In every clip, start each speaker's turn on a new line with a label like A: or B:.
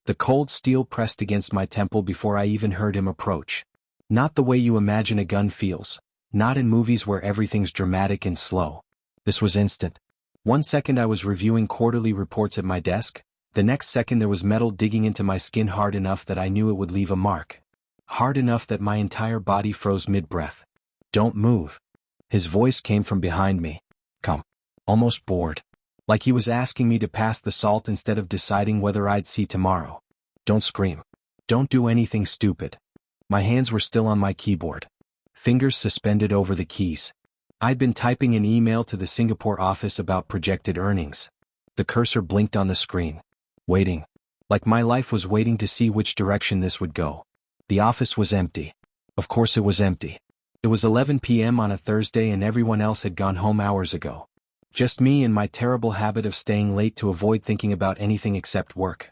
A: The cold steel pressed against my temple before I even heard him approach. Not the way you imagine a gun feels. Not in movies where everything's dramatic and slow. This was instant. 1 second I was reviewing quarterly reports at my desk. The next second there was metal digging into my skin hard enough that I knew it would leave a mark. Hard enough that my entire body froze mid-breath. Don't move. His voice came from behind me. Come. Almost bored. Like he was asking me to pass the salt instead of deciding whether I'd see tomorrow. Don't scream. Don't do anything stupid. My hands were still on my keyboard. Fingers suspended over the keys. I'd been typing an email to the Singapore office about projected earnings. The cursor blinked on the screen. Waiting. Like my life was waiting to see which direction this would go. The office was empty. Of course it was empty. It was 11 p.m. on a Thursday and everyone else had gone home hours ago. Just me and my terrible habit of staying late to avoid thinking about anything except work.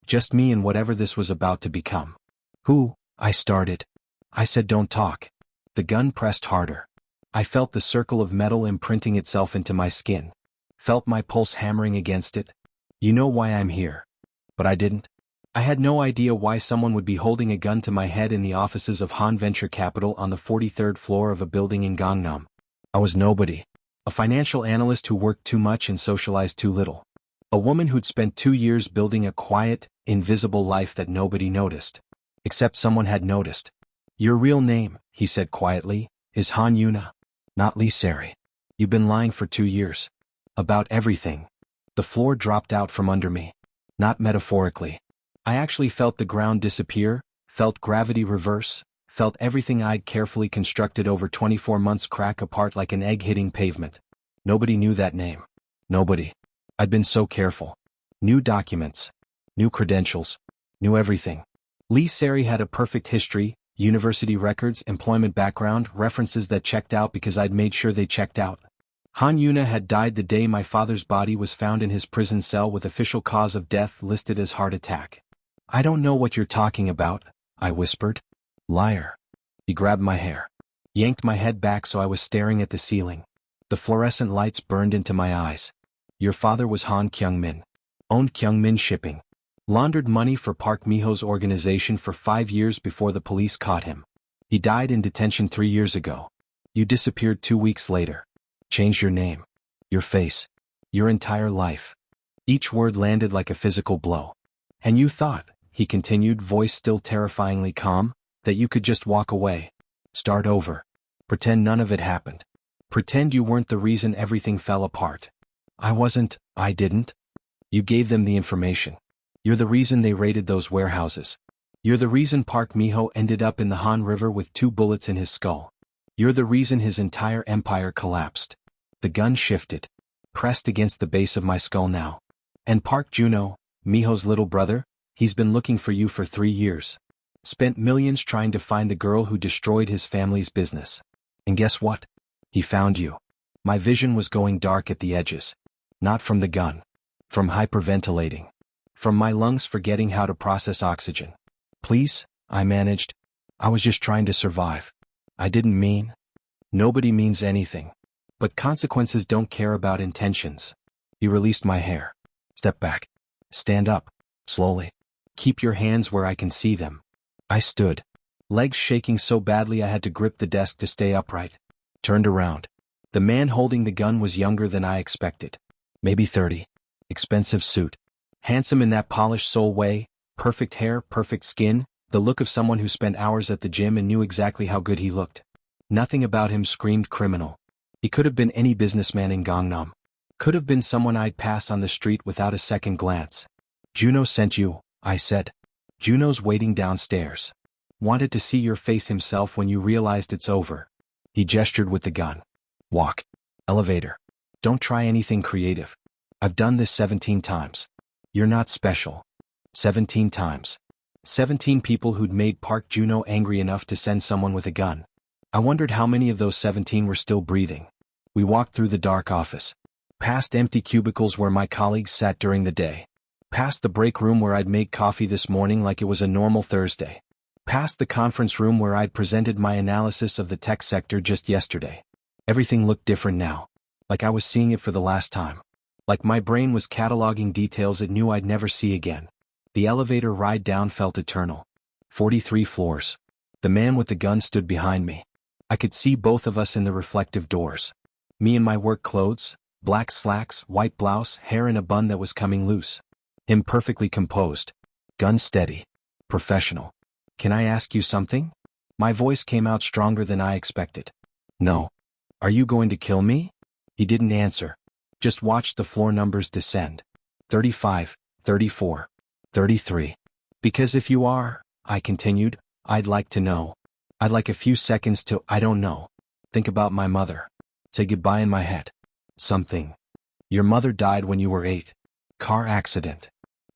A: Just me and whatever this was about to become. Who? I started. I said don't talk. The gun pressed harder. I felt the circle of metal imprinting itself into my skin. Felt my pulse hammering against it. You know why I'm here. But I didn't. I had no idea why someone would be holding a gun to my head in the offices of Han Venture Capital on the 43rd floor of a building in Gangnam. I was nobody. A financial analyst who worked too much and socialized too little. A woman who'd spent 2 years building a quiet, invisible life that nobody noticed. Except someone had noticed. Your real name, he said quietly, is Han Yuna. Not Lee Seri. You've been lying for 2 years. About everything. The floor dropped out from under me. Not metaphorically. I actually felt the ground disappear, felt gravity reverse, felt everything I'd carefully constructed over 24 months crack apart like an egg hitting pavement. Nobody knew that name. Nobody. I'd been so careful. New documents. New credentials. Knew everything. Lee Seri had a perfect history, university records, employment background, references that checked out because I'd made sure they checked out. Han Yuna had died the day my father's body was found in his prison cell with official cause of death listed as heart attack. I don't know what you're talking about, I whispered. Liar. He grabbed my hair. Yanked my head back so I was staring at the ceiling. The fluorescent lights burned into my eyes. Your father was Han Kyung-min. Owned Kyung-min Shipping. Laundered money for Park Miho's organization for 5 years before the police caught him. He died in detention 3 years ago. You disappeared 2 weeks later. Changed your name. Your face. Your entire life. Each word landed like a physical blow. And you thought, he continued, voice still terrifyingly calm, that you could just walk away. Start over. Pretend none of it happened. Pretend you weren't the reason everything fell apart. I wasn't, I didn't. You gave them the information. You're the reason they raided those warehouses. You're the reason Park Miho ended up in the Han River with 2 bullets in his skull. You're the reason his entire empire collapsed. The gun shifted. Pressed against the base of my skull now. And Park Juno, Miho's little brother, he's been looking for you for 3 years. Spent millions trying to find the girl who destroyed his family's business. And guess what? He found you. My vision was going dark at the edges. Not from the gun. From hyperventilating. From my lungs forgetting how to process oxygen. Please, I managed. I was just trying to survive. I didn't mean. Nobody means anything. But consequences don't care about intentions. He released my hair. Step back. Stand up. Slowly. Keep your hands where I can see them. I stood. Legs shaking so badly I had to grip the desk to stay upright. Turned around. The man holding the gun was younger than I expected. Maybe 30. Expensive suit. Handsome in that polished Seoul way, perfect hair, perfect skin, the look of someone who spent hours at the gym and knew exactly how good he looked. Nothing about him screamed criminal. He could have been any businessman in Gangnam. Could have been someone I'd pass on the street without a second glance. Juno sent you, I said. Juno's waiting downstairs. Wanted to see your face himself when you realized it's over. He gestured with the gun. Walk. Elevator. Don't try anything creative. I've done this 17 times. You're not special. 17 times. 17 people who'd made Park Juno angry enough to send someone with a gun. I wondered how many of those 17 were still breathing. We walked through the dark office. Past empty cubicles where my colleagues sat during the day. Past the break room where I'd made coffee this morning like it was a normal Thursday. Past the conference room where I'd presented my analysis of the tech sector just yesterday. Everything looked different now. Like I was seeing it for the last time. Like my brain was cataloging details it knew I'd never see again. The elevator ride down felt eternal. 43 floors. The man with the gun stood behind me. I could see both of us in the reflective doors. Me in my work clothes, black slacks, white blouse, hair in a bun that was coming loose. Him perfectly composed. Gun steady. Professional. Can I ask you something? My voice came out stronger than I expected. No. Are you going to kill me? He didn't answer. Just watched the floor numbers descend. 35, 34, 33. Because if you are, I continued, I'd like to know. I'd like a few seconds to, I don't know. Think about my mother. Say goodbye in my head. Something. Your mother died when you were 8. Car accident.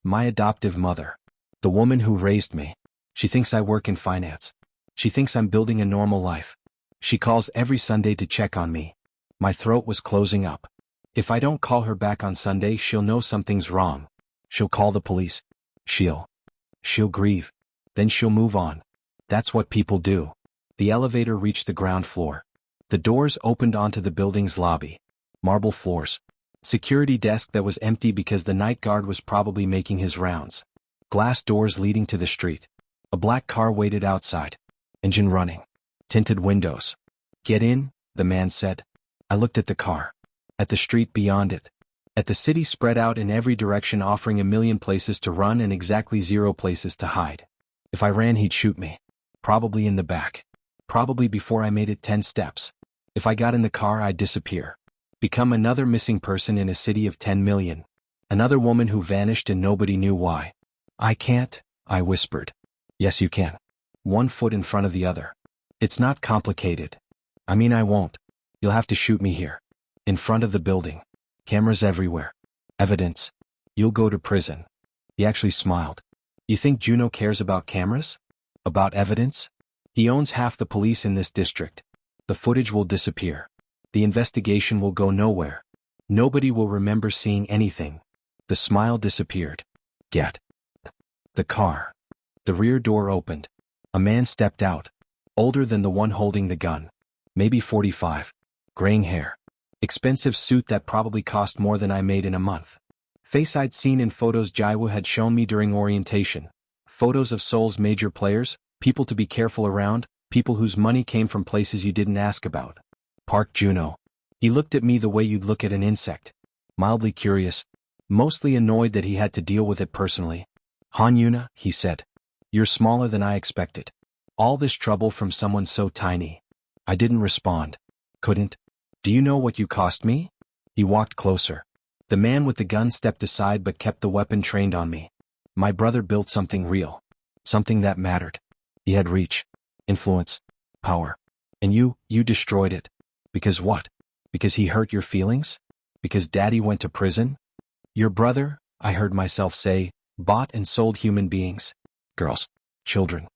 A: My adoptive mother. The woman who raised me. She thinks I work in finance. She thinks I'm building a normal life. She calls every Sunday to check on me. My throat was closing up. If I don't call her back on Sunday, she'll know something's wrong. She'll call the police. She'll grieve. Then she'll move on. That's what people do. The elevator reached the ground floor. The doors opened onto the building's lobby. Marble floors. Security desk that was empty because the night guard was probably making his rounds. Glass doors leading to the street. A black car waited outside. Engine running. Tinted windows. Get in, the man said. I looked at the car. At the street beyond it. At the city spread out in every direction, offering a million places to run and exactly 0 places to hide. If I ran, he'd shoot me. Probably in the back. Probably before I made it 10 steps. If I got in the car, I'd disappear. Become another missing person in a city of 10 million. Another woman who vanished and nobody knew why. I can't, I whispered. Yes, you can. 1 foot in front of the other. It's not complicated. I mean, I won't. You'll have to shoot me here. In front of the building. Cameras everywhere. Evidence. You'll go to prison. He actually smiled. You think Juno cares about cameras? About evidence? He owns half the police in this district. The footage will disappear. The investigation will go nowhere. Nobody will remember seeing anything. The smile disappeared. Get the car. The rear door opened. A man stepped out. Older than the one holding the gun. Maybe 45. Graying hair. Expensive suit that probably cost more than I made in a month. Face I'd seen in photos Jaiwoo had shown me during orientation. Photos of Seoul's major players, people to be careful around, people whose money came from places you didn't ask about. Park Juno. He looked at me the way you'd look at an insect. Mildly curious. Mostly annoyed that he had to deal with it personally. Han Yuna, he said. You're smaller than I expected. All this trouble from someone so tiny. I didn't respond. Couldn't. Do you know what you cost me? He walked closer. The man with the gun stepped aside but kept the weapon trained on me. My brother built something real. Something that mattered. He had reach. Influence. Power. And you destroyed it. Because what? Because he hurt your feelings? Because Daddy went to prison? Your brother, I heard myself say, bought and sold human beings. Girls. Children.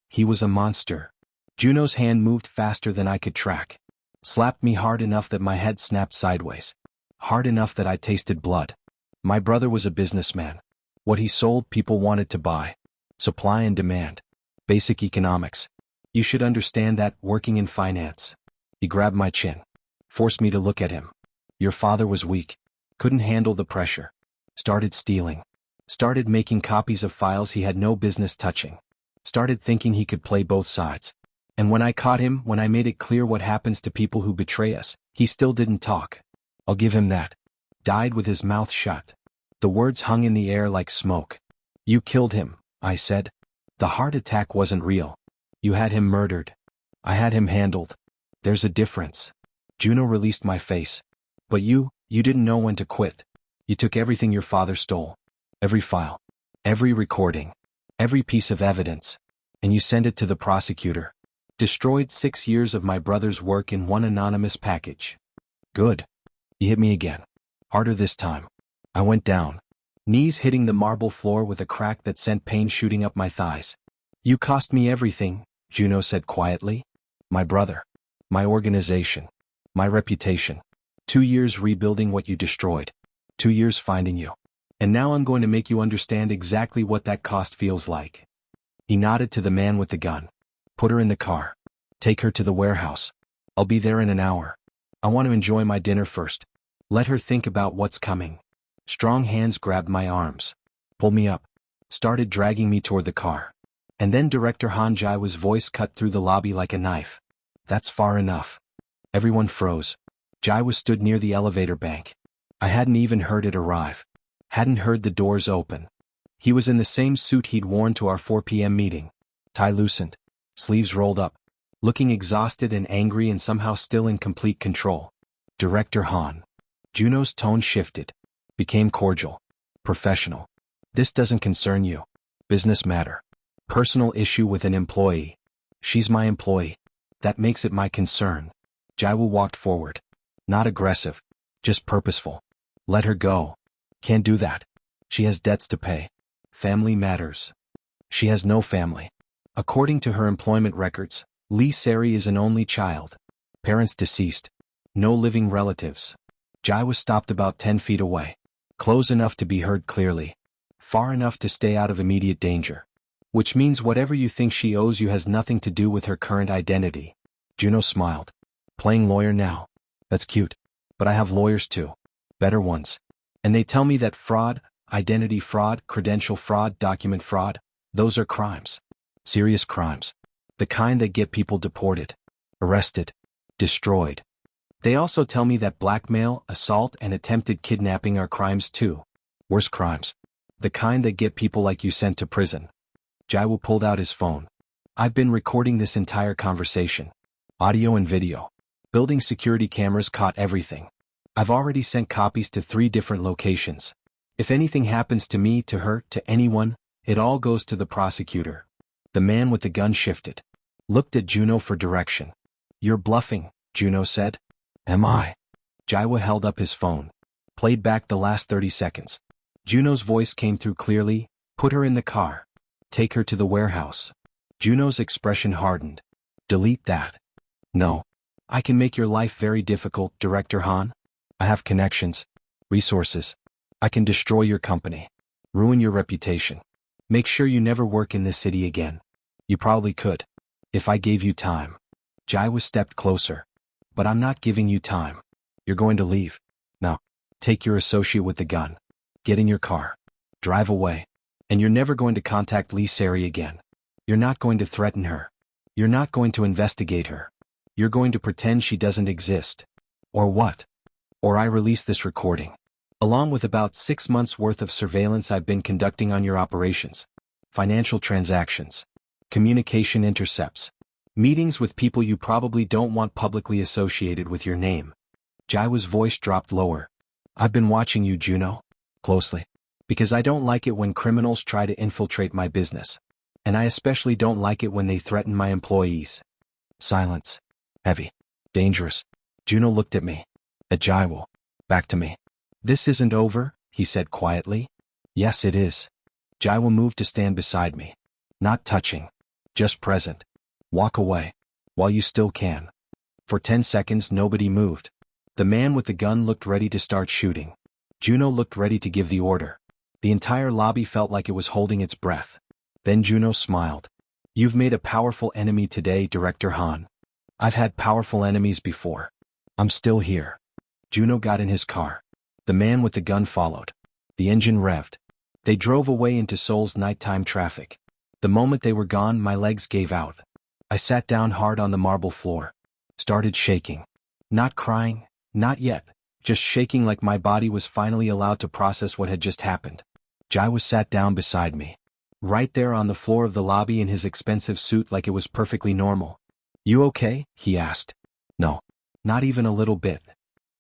A: He was a monster. Juno's hand moved faster than I could track. Slapped me hard enough that my head snapped sideways. Hard enough that I tasted blood. My brother was a businessman. What he sold, people wanted to buy. Supply and demand. Basic economics. You should understand that, working in finance. He grabbed my chin. Forced me to look at him. Your father was weak. Couldn't handle the pressure. Started stealing. Started making copies of files he had no business touching. Started thinking he could play both sides. And when I caught him, when I made it clear what happens to people who betray us, he still didn't talk. I'll give him that. Died with his mouth shut. The words hung in the air like smoke. You killed him, I said. The heart attack wasn't real. You had him murdered. I had him handled. There's a difference. Juno released my face. But you didn't know when to quit. You took everything your father stole. Every file. Every recording. Every piece of evidence. And you sent it to the prosecutor. Destroyed 6 years of my brother's work in one anonymous package. Good. He hit me again. Harder this time. I went down. Knees hitting the marble floor with a crack that sent pain shooting up my thighs. You cost me everything, Juno said quietly. My brother. My organization. My reputation. 2 years rebuilding what you destroyed. 2 years finding you. And now I'm going to make you understand exactly what that cost feels like. He nodded to the man with the gun. Put her in the car. Take her to the warehouse. I'll be there in an hour. I want to enjoy my dinner first. Let her think about what's coming. Strong hands grabbed my arms. Pull me up. started dragging me toward the car. And then Director Han Jaiwa's voice cut through the lobby like a knife. That's far enough. Everyone froze. Jaiwa stood near the elevator bank. I hadn't even heard it arrive. Hadn't heard the doors open. He was in the same suit he'd worn to our 4 p.m. meeting. Tie loosened. Sleeves rolled up. Looking exhausted and angry and somehow still in complete control. Director Han. Juno's tone shifted. Became cordial. Professional. This doesn't concern you. Business matter. Personal issue with an employee. She's my employee. That makes it my concern. Jaiwa walked forward. Not aggressive. Just purposeful. Let her go. Can't do that. She has debts to pay. Family matters. She has no family. According to her employment records, Lee Seri is an only child. Parents deceased. No living relatives. Jaiwa stopped about 10 feet away. Close enough to be heard clearly. Far enough to stay out of immediate danger. Which means whatever you think she owes you has nothing to do with her current identity. Juno smiled. Playing lawyer now. That's cute. But I have lawyers too. Better ones. And they tell me that fraud, identity fraud, credential fraud, document fraud, those are crimes. Serious crimes. The kind that get people deported, arrested, destroyed. They also tell me that blackmail, assault, and attempted kidnapping are crimes too. Worse crimes. The kind that get people like you sent to prison. Jaiwa pulled out his phone. I've been recording this entire conversation. Audio and video. Building security cameras caught everything. I've already sent copies to 3 different locations. If anything happens to me, to her, to anyone, it all goes to the prosecutor. The man with the gun shifted. Looked at Juno for direction. You're bluffing, Juno said. Am I? Jaiwa held up his phone. Played back the last 30 seconds. Juno's voice came through clearly. Put her in the car. Take her to the warehouse. Juno's expression hardened. Delete that. No. I can make your life very difficult, Director Han. I have connections, resources. I can destroy your company. Ruin your reputation. Make sure you never work in this city again. You probably could. If I gave you time. Jaiwa stepped closer. But I'm not giving you time. You're going to leave. Now, take your associate with the gun. Get in your car. Drive away. And you're never going to contact Lee Seri again. You're not going to threaten her. You're not going to investigate her. You're going to pretend she doesn't exist. Or what? Or I release this recording. Along with about 6 months' worth of surveillance I've been conducting on your operations. Financial transactions. Communication intercepts. Meetings with people you probably don't want publicly associated with your name. Jaiwa's voice dropped lower. I've been watching you, Juno. Closely. Because I don't like it when criminals try to infiltrate my business. And I especially don't like it when they threaten my employees. Silence. Heavy. Dangerous. Juno looked at me. At Jaiwa. Back to me. This isn't over, he said quietly. Yes, it is. Jaiwa moved to stand beside me. Not touching. Just present. Walk away. While you still can. For 10 seconds nobody moved. The man with the gun looked ready to start shooting. Juno looked ready to give the order. The entire lobby felt like it was holding its breath. Then Juno smiled. You've made a powerful enemy today, Director Han. I've had powerful enemies before. I'm still here. Juno got in his car. The man with the gun followed. The engine revved. They drove away into Seoul's nighttime traffic. The moment they were gone, my legs gave out. I sat down hard on the marble floor. Started shaking. Not crying, not yet. Just shaking like my body was finally allowed to process what had just happened. Jaiwa sat down beside me. Right there on the floor of the lobby in his expensive suit like it was perfectly normal. You okay? He asked. No. Not even a little bit.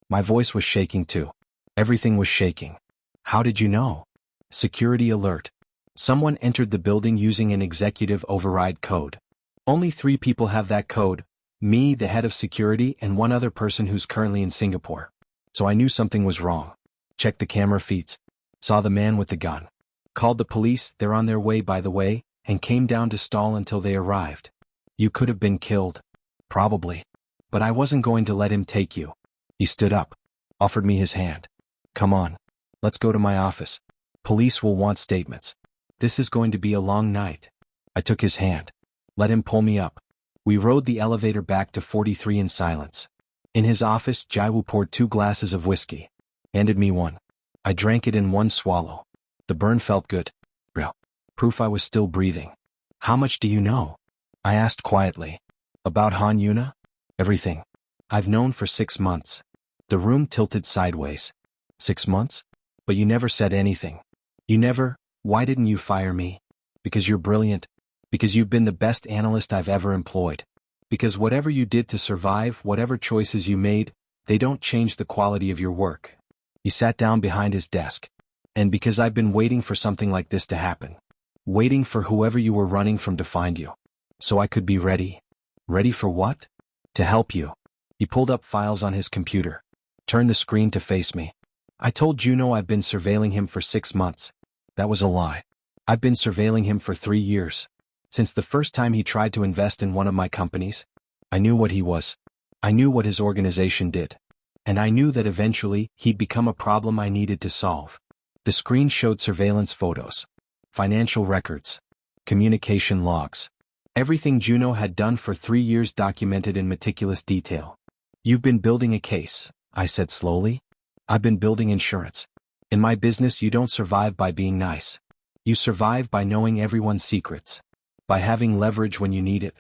A: My voice was shaking too. Everything was shaking. How did you know? Security alert. Someone entered the building using an executive override code. Only 3 people have that code. Me, the head of security, and one other person who's currently in Singapore. So I knew something was wrong. Checked the camera feeds. Saw the man with the gun. Called the police, they're on their way by the way, and came down to stall until they arrived. You could have been killed. Probably. But I wasn't going to let him take you. He stood up. Offered me his hand. Come on. Let's go to my office. Police will want statements. This is going to be a long night. I took his hand. Let him pull me up. We rode the elevator back to 43 in silence. In his office, Jaiwa poured 2 glasses of whiskey. Handed me one. I drank it in one swallow. The burn felt good. Real. Proof I was still breathing. How much do you know? I asked quietly. About Han Yuna? Everything. I've known for 6 months. The room tilted sideways. 6 months? But you never said anything. You never. Why didn't you fire me? Because you're brilliant. Because you've been the best analyst I've ever employed. Because whatever you did to survive, whatever choices you made, they don't change the quality of your work. He sat down behind his desk. And because I've been waiting for something like this to happen. Waiting for whoever you were running from to find you. So I could be ready. Ready for what? To help you. He pulled up files on his computer. Turned the screen to face me. I told Juno I've been surveilling him for 6 months. That was a lie. I've been surveilling him for 3 years. Since the first time he tried to invest in one of my companies. I knew what he was. I knew what his organization did. And I knew that eventually he'd become a problem I needed to solve. The screen showed surveillance photos. Financial records. Communication logs. Everything Juno had done for 3 years documented in meticulous detail. You've been building a case, I said slowly. I've been building insurance. In my business you don't survive by being nice. You survive by knowing everyone's secrets. By having leverage when you need it.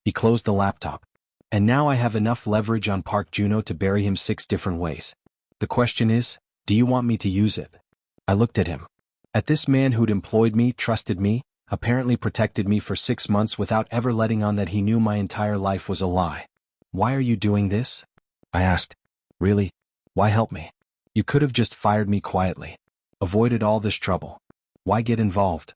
A: He closed the laptop. And now I have enough leverage on Park Juno to bury him 6 different ways. The question is, do you want me to use it? I looked at him. At this man who'd employed me, trusted me, apparently protected me for 6 months without ever letting on that he knew my entire life was a lie. Why are you doing this? I asked. Really? Why help me? You could have just fired me quietly. Avoided all this trouble. Why get involved?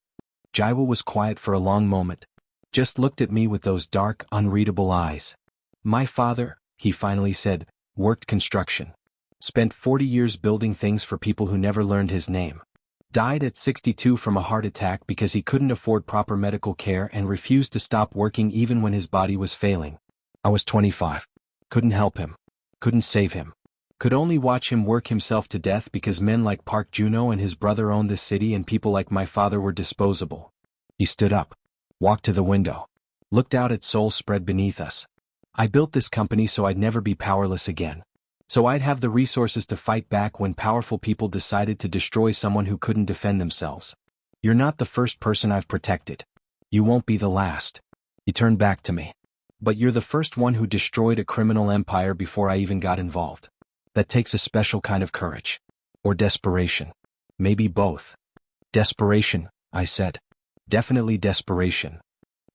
A: Jaiwo was quiet for a long moment. Just looked at me with those dark, unreadable eyes. My father, he finally said, worked construction. Spent 40 years building things for people who never learned his name. Died at 62 from a heart attack because he couldn't afford proper medical care and refused to stop working even when his body was failing. I was 25. Couldn't help him. Couldn't save him. Could only watch him work himself to death because men like Park Juno and his brother owned this city and people like my father were disposable. He stood up. Walked to the window. Looked out at Seoul spread beneath us. I built this company so I'd never be powerless again. So I'd have the resources to fight back when powerful people decided to destroy someone who couldn't defend themselves. You're not the first person I've protected. You won't be the last. He turned back to me. But you're the first one who destroyed a criminal empire before I even got involved. That takes a special kind of courage. Or desperation. Maybe both. Desperation, I said. Definitely desperation.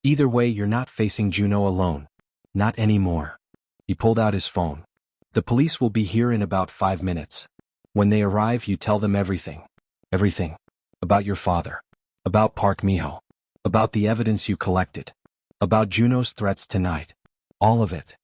A: Either way, you're not facing Juno alone. Not anymore. He pulled out his phone. The police will be here in about 5 minutes. When they arrive, you tell them everything. Everything. About your father. About Park Miho. About the evidence you collected. About Juno's threats tonight. All of it.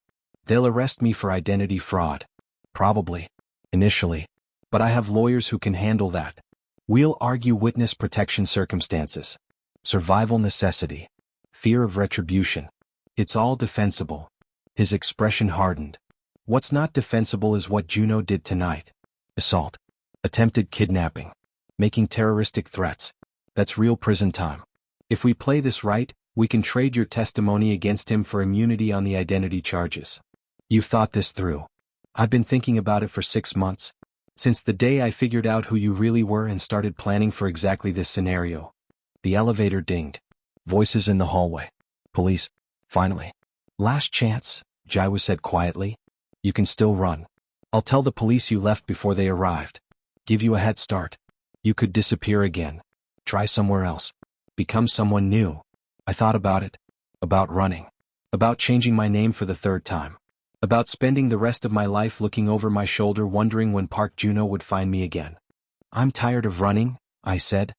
A: They'll arrest me for identity fraud. Probably. Initially. But I have lawyers who can handle that. We'll argue witness protection circumstances. Survival necessity. Fear of retribution. It's all defensible. His expression hardened. What's not defensible is what Juno did tonight. Assault. Attempted kidnapping. Making terroristic threats. That's real prison time. If we play this right, we can trade your testimony against him for immunity on the identity charges. You've thought this through. I've been thinking about it for 6 months. Since the day I figured out who you really were and started planning for exactly this scenario. The elevator dinged. Voices in the hallway. Police. Finally. Last chance, Jaiwo said quietly. You can still run. I'll tell the police you left before they arrived. Give you a head start. You could disappear again. Try somewhere else. Become someone new. I thought about it. About running. About changing my name for the 3rd time. About spending the rest of my life looking over my shoulder wondering when Park Juno would find me again. I'm tired of running, I said.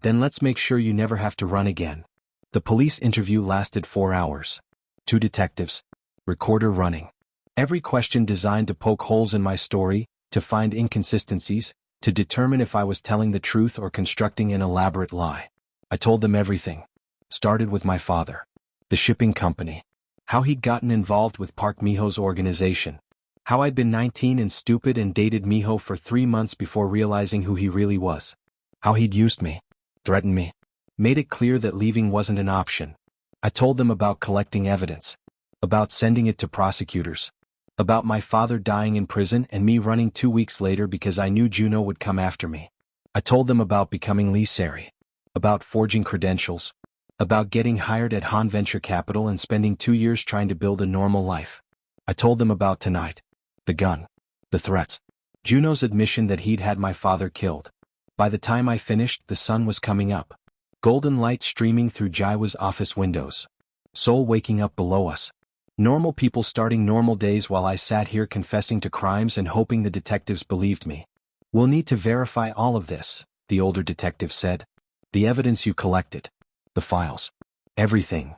A: Then let's make sure you never have to run again. The police interview lasted 4 hours. 2 detectives. Recorder running. Every question designed to poke holes in my story, to find inconsistencies, to determine if I was telling the truth or constructing an elaborate lie. I told them everything. Started with my father. The shipping company. How he'd gotten involved with Park Miho's organization. How I'd been 19 and stupid and dated Miho for 3 months before realizing who he really was. How he'd used me. Threatened me. Made it clear that leaving wasn't an option. I told them about collecting evidence. About sending it to prosecutors. About my father dying in prison and me running 2 weeks later because I knew Juno would come after me. I told them about becoming Lee Seri. About forging credentials. About getting hired at Han Venture Capital and spending 2 years trying to build a normal life. I told them about tonight. The gun. The threats. Juno's admission that he'd had my father killed. By the time I finished, the sun was coming up. Golden light streaming through Jaiwa's office windows. Seoul waking up below us. Normal people starting normal days while I sat here confessing to crimes and hoping the detectives believed me. We'll need to verify all of this, the older detective said. The evidence you collected. The files. Everything.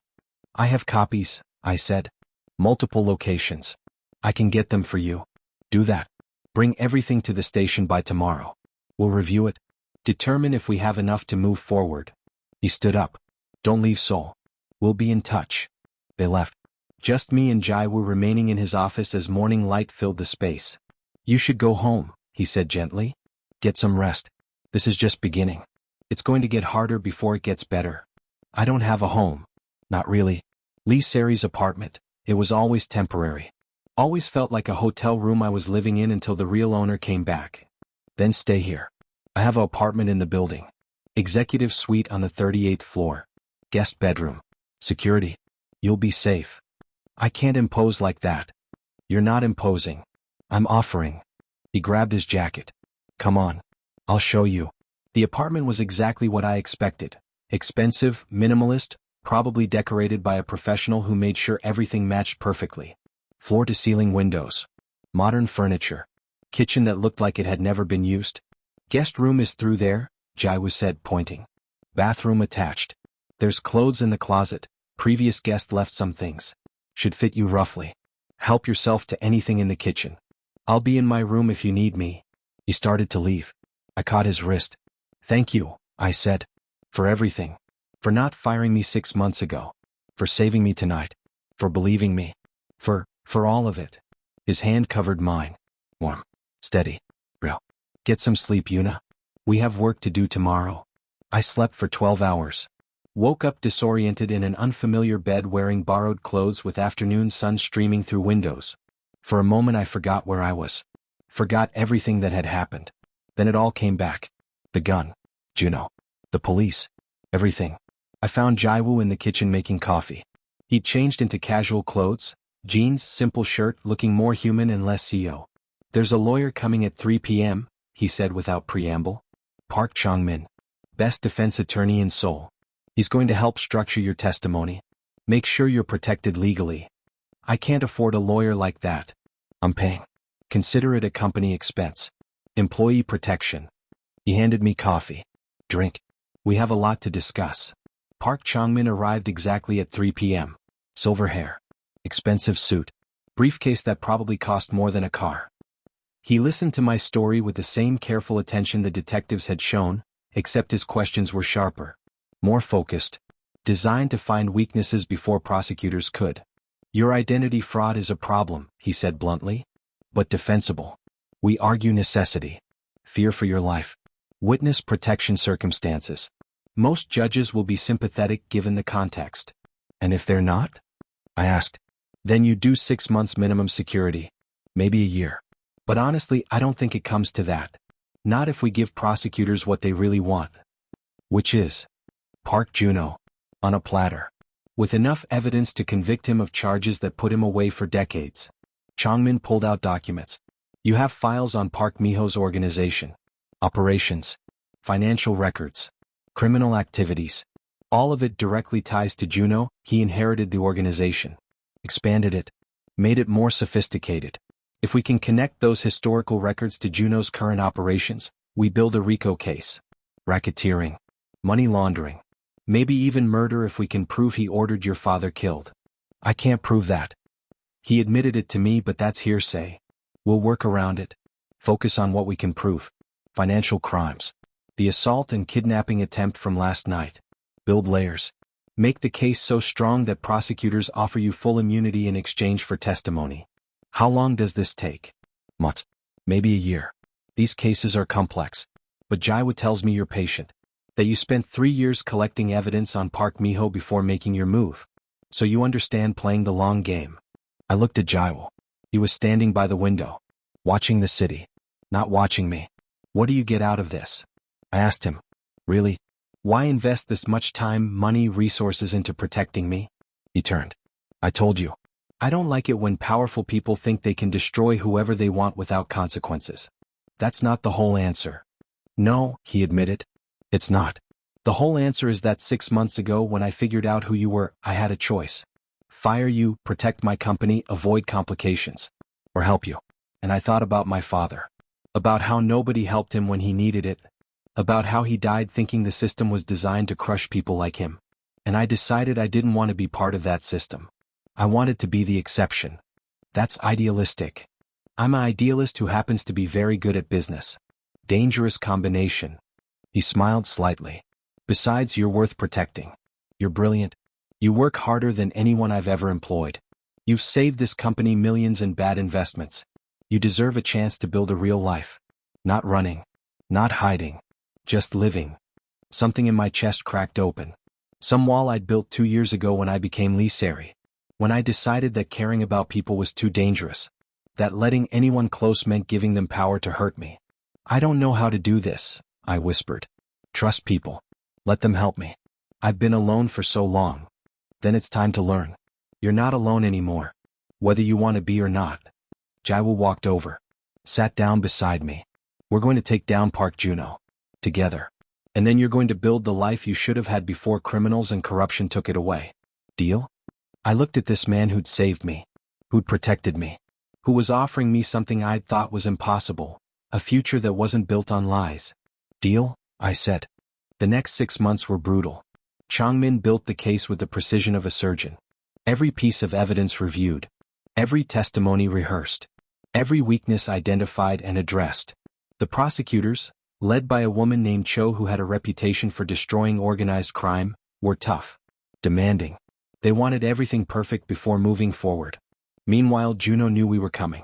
A: I have copies, I said. Multiple locations. I can get them for you. Do that. Bring everything to the station by tomorrow. We'll review it. Determine if we have enough to move forward. He stood up. Don't leave Seoul. We'll be in touch. They left. Just me and Jaiwoo remaining in his office as morning light filled the space. You should go home, he said gently. Get some rest. This is just beginning. It's going to get harder before it gets better. I don't have a home. Not really. Lee Seri's apartment. It was always temporary. Always felt like a hotel room I was living in until the real owner came back. Then stay here. I have an apartment in the building. Executive suite on the 38th floor. Guest bedroom. Security. You'll be safe. I can't impose like that. You're not imposing. I'm offering. He grabbed his jacket. Come on. I'll show you. The apartment was exactly what I expected. Expensive, minimalist, probably decorated by a professional who made sure everything matched perfectly. Floor-to-ceiling windows. Modern furniture. Kitchen that looked like it had never been used. Guest room is through there, Jaiwoo said, pointing. Bathroom attached. There's clothes in the closet. Previous guest left some things. Should fit you roughly. Help yourself to anything in the kitchen. I'll be in my room if you need me. He started to leave. I caught his wrist. Thank you, I said. For everything. For not firing me 6 months ago. For saving me tonight. For believing me. For all of it. His hand covered mine. Warm. Steady. Real. Get some sleep, Yuna. We have work to do tomorrow. I slept for 12 hours. Woke up disoriented in an unfamiliar bed wearing borrowed clothes with afternoon sun streaming through windows. For a moment I forgot where I was. Forgot everything that had happened. Then it all came back. The gun. Juno. The police. Everything. I found Jaiwoo in the kitchen making coffee. He'd changed into casual clothes, jeans, simple shirt, looking more human and less CEO. There's a lawyer coming at 3 p.m., he said without preamble. Park Chang-min. Best defense attorney in Seoul. He's going to help structure your testimony. Make sure you're protected legally. I can't afford a lawyer like that. I'm paying. Consider it a company expense. Employee protection. He handed me coffee. Drink. We have a lot to discuss. Park Chang-min arrived exactly at 3 p.m. Silver hair. Expensive suit. Briefcase that probably cost more than a car. He listened to my story with the same careful attention the detectives had shown, except his questions were sharper. More focused. Designed to find weaknesses before prosecutors could. Your identity fraud is a problem, he said bluntly. But defensible. We argue necessity. Fear for your life. Witness protection circumstances. Most judges will be sympathetic given the context. And if they're not? I asked. Then you do 6 months minimum security. Maybe a year. But honestly, I don't think it comes to that. Not if we give prosecutors what they really want. Which is Park Juno. On a platter. With enough evidence to convict him of charges that put him away for decades. Changmin pulled out documents. You have files on Park Miho's organization. Operations. Financial records. Criminal activities. All of it directly ties to Juno. He inherited the organization. Expanded it. Made it more sophisticated. If we can connect those historical records to Juno's current operations, we build a RICO case. Racketeering. Money laundering. Maybe even murder if we can prove he ordered your father killed. I can't prove that. He admitted it to me, but that's hearsay. We'll work around it. Focus on what we can prove. Financial crimes. The assault and kidnapping attempt from last night. Build layers. Make the case so strong that prosecutors offer you full immunity in exchange for testimony. How long does this take? Months. Maybe a year. These cases are complex. But Jaiwoo tells me you're patient. That you spent 3 years collecting evidence on Park Miho before making your move. So you understand playing the long game. I looked at Jaiwoo. He was standing by the window. Watching the city. Not watching me. What do you get out of this? I asked him. Really? Why invest this much time, money, resources into protecting me? He turned. I told you. I don't like it when powerful people think they can destroy whoever they want without consequences. That's not the whole answer. No, he admitted. It's not. The whole answer is that 6 months ago when I figured out who you were, I had a choice. Fire you, protect my company, avoid complications. Or help you. And I thought about my father. About how nobody helped him when he needed it. About how he died thinking the system was designed to crush people like him. And I decided I didn't want to be part of that system. I wanted to be the exception. That's idealistic. I'm an idealist who happens to be very good at business. Dangerous combination. He smiled slightly. Besides, you're worth protecting. You're brilliant. You work harder than anyone I've ever employed. You've saved this company millions in bad investments. You deserve a chance to build a real life. Not running. Not hiding. Just living. Something in my chest cracked open. Some wall I'd built 2 years ago when I became Lee Seri. When I decided that caring about people was too dangerous. That letting anyone close meant giving them power to hurt me. I don't know how to do this, I whispered. Trust people. Let them help me. I've been alone for so long. Then it's time to learn. You're not alone anymore. Whether you want to be or not. Jaiwoo walked over. Sat down beside me. We're going to take down Park Juno. Together. And then you're going to build the life you should have had before criminals and corruption took it away. Deal? I looked at this man who'd saved me. Who'd protected me. Who was offering me something I'd thought was impossible. A future that wasn't built on lies. Deal? I said. The next 6 months were brutal. Changmin built the case with the precision of a surgeon. Every piece of evidence reviewed. Every testimony rehearsed. Every weakness identified and addressed. The prosecutors, led by a woman named Cho who had a reputation for destroying organized crime, were tough. Demanding. They wanted everything perfect before moving forward. Meanwhile, Juno knew we were coming.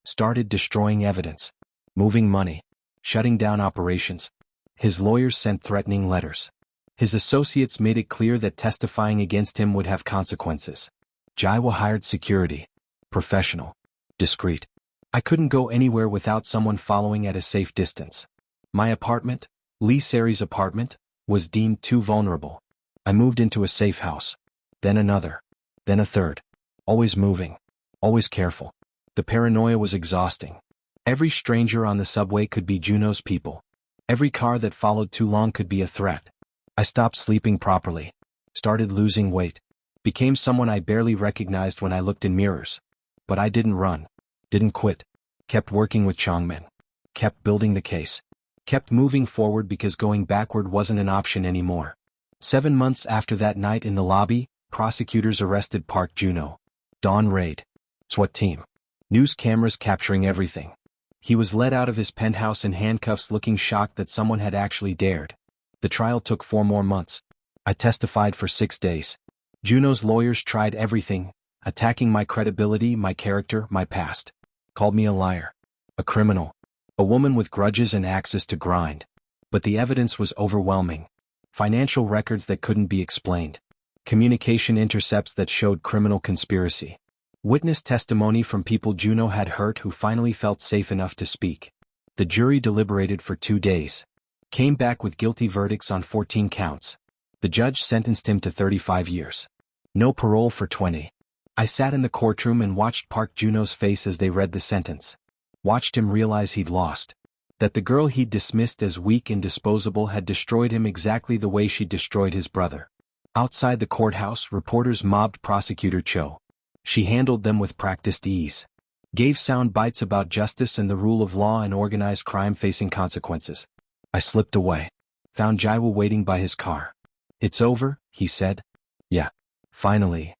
A: Started destroying evidence. Moving money. Shutting down operations. His lawyers sent threatening letters. His associates made it clear that testifying against him would have consequences. Jaiwoo hired security. Professional. Discreet. I couldn't go anywhere without someone following at a safe distance. My apartment, Lee Seri's apartment, was deemed too vulnerable. I moved into a safe house. Then another. Then a third. Always moving. Always careful. The paranoia was exhausting. Every stranger on the subway could be Juno's people. Every car that followed too long could be a threat. I stopped sleeping properly. Started losing weight. Became someone I barely recognized when I looked in mirrors. But I didn't run. Didn't quit. Kept working with Changmin. Kept building the case. Kept moving forward because going backward wasn't an option anymore. 7 months after that night in the lobby, prosecutors arrested Park Juno. Dawn raid. SWAT team. News cameras capturing everything. He was led out of his penthouse in handcuffs looking shocked that someone had actually dared. The trial took 4 more months. I testified for 6 days. Juno's lawyers tried everything, attacking my credibility, my character, my past. Called me a liar. A criminal. A woman with grudges and access to grind. But the evidence was overwhelming. Financial records that couldn't be explained. Communication intercepts that showed criminal conspiracy. Witness testimony from people Juno had hurt who finally felt safe enough to speak. The jury deliberated for 2 days. Came back with guilty verdicts on 14 counts. The judge sentenced him to 35 years. No parole for 20. I sat in the courtroom and watched Park Juno's face as they read the sentence. Watched him realize he'd lost. That the girl he'd dismissed as weak and disposable had destroyed him exactly the way she destroyed his brother. Outside the courthouse, reporters mobbed Prosecutor Cho. She handled them with practiced ease. Gave sound bites about justice and the rule of law and organized crime facing consequences. I slipped away. Found Jaiwoo waiting by his car. It's over, he said. Yeah. Finally.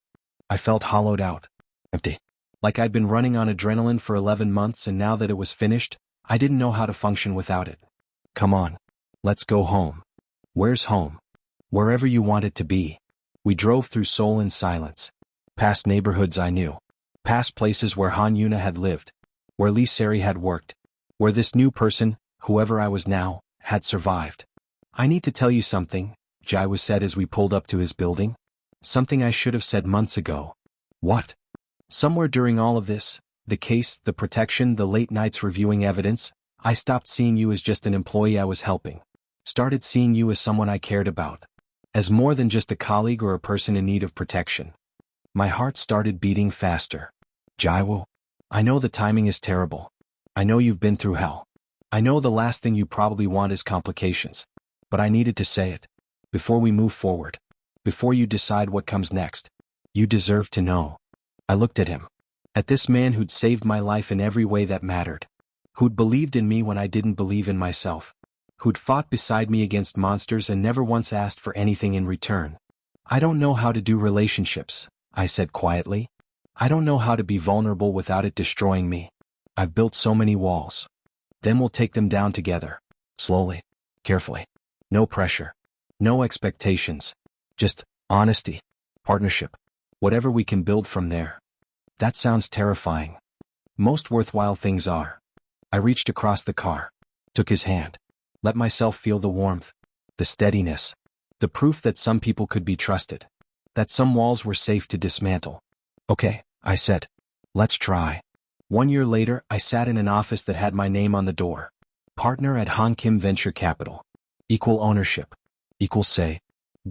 A: I felt hollowed out. Empty. Like I'd been running on adrenaline for 11 months and now that it was finished, I didn't know how to function without it. Come on. Let's go home. Where's home? Wherever you want it to be. We drove through Seoul in silence. Past neighborhoods I knew. Past places where Han Yuna had lived. Where Lee Seri had worked. Where this new person, whoever I was now, had survived. I need to tell you something, Jaiwoo said as we pulled up to his building. Something I should have said months ago. What? Somewhere during all of this, the case, the protection, the late nights reviewing evidence, I stopped seeing you as just an employee I was helping. Started seeing you as someone I cared about. As more than just a colleague or a person in need of protection. My heart started beating faster. Jaiwoo, I know the timing is terrible. I know you've been through hell. I know the last thing you probably want is complications. But I needed to say it. Before we move forward. Before you decide what comes next. You deserve to know. I looked at him. At this man who'd saved my life in every way that mattered. Who'd believed in me when I didn't believe in myself. Who'd fought beside me against monsters and never once asked for anything in return. I don't know how to do relationships, I said quietly. I don't know how to be vulnerable without it destroying me. I've built so many walls. Then we'll take them down together. Slowly. Carefully. No pressure. No expectations. Just honesty. Partnership. Whatever we can build from there. That sounds terrifying. Most worthwhile things are. I reached across the car. Took his hand. Let myself feel the warmth. The steadiness. The proof that some people could be trusted. That some walls were safe to dismantle. Okay, I said. Let's try. 1 year later, I sat in an office that had my name on the door. Partner at Han Kim Venture Capital. Equal ownership. Equal say.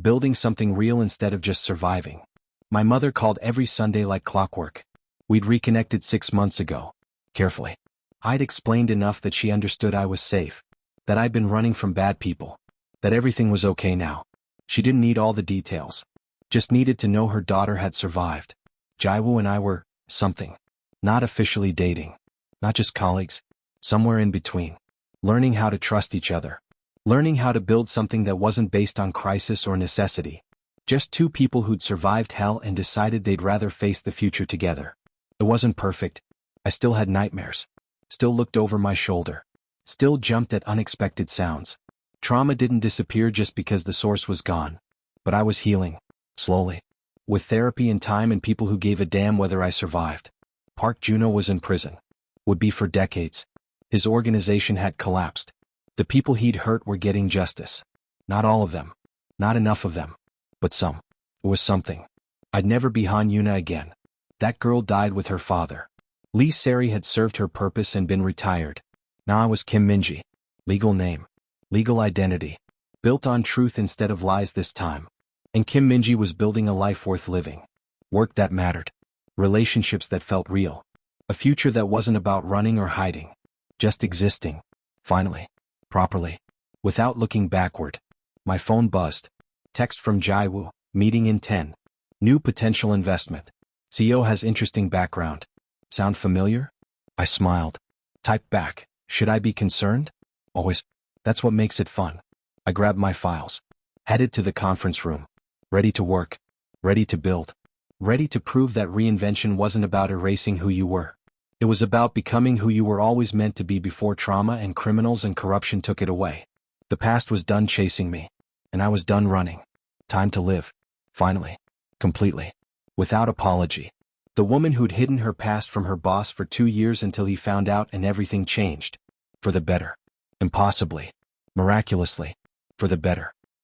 A: Building something real instead of just surviving. My mother called every Sunday like clockwork. We'd reconnected 6 months ago. Carefully. I'd explained enough that she understood I was safe. That I'd been running from bad people. That everything was okay now. She didn't need all the details. Just needed to know her daughter had survived. Jaiwoo and I were something. Not officially dating. Not just colleagues. Somewhere in between. Learning how to trust each other. Learning how to build something that wasn't based on crisis or necessity. Just two people who'd survived hell and decided they'd rather face the future together. It wasn't perfect. I still had nightmares. Still looked over my shoulder. Still jumped at unexpected sounds. Trauma didn't disappear just because the source was gone. But I was healing. Slowly. With therapy and time and people who gave a damn whether I survived. Park Juno was in prison. Would be for decades. His organization had collapsed. The people he'd hurt were getting justice. Not all of them. Not enough of them. But some. It was something. I'd never be Han Yuna again. That girl died with her father. Lee Seri had served her purpose and been retired. Now I was Kim Minji. Legal name. Legal identity. Built on truth instead of lies this time. And Kim Minji was building a life worth living. Work that mattered. Relationships that felt real. A future that wasn't about running or hiding. Just existing. Finally. Properly. Without looking backward. My phone buzzed. Text from Jaiwoo. Meeting in 10. New potential investment. CEO has interesting background. Sound familiar? I smiled. Typed back. Should I be concerned? Always. That's what makes it fun. I grabbed my files. Headed to the conference room. Ready to work. Ready to build. Ready to prove that reinvention wasn't about erasing who you were. It was about becoming who you were always meant to be before trauma and criminals and corruption took it away. The past was done chasing me. And I was done running. Time to live. Finally. Completely. Without apology. The woman who'd hidden her past from her boss for 2 years until he found out and everything changed. For the better. Impossibly. Miraculously. For the better.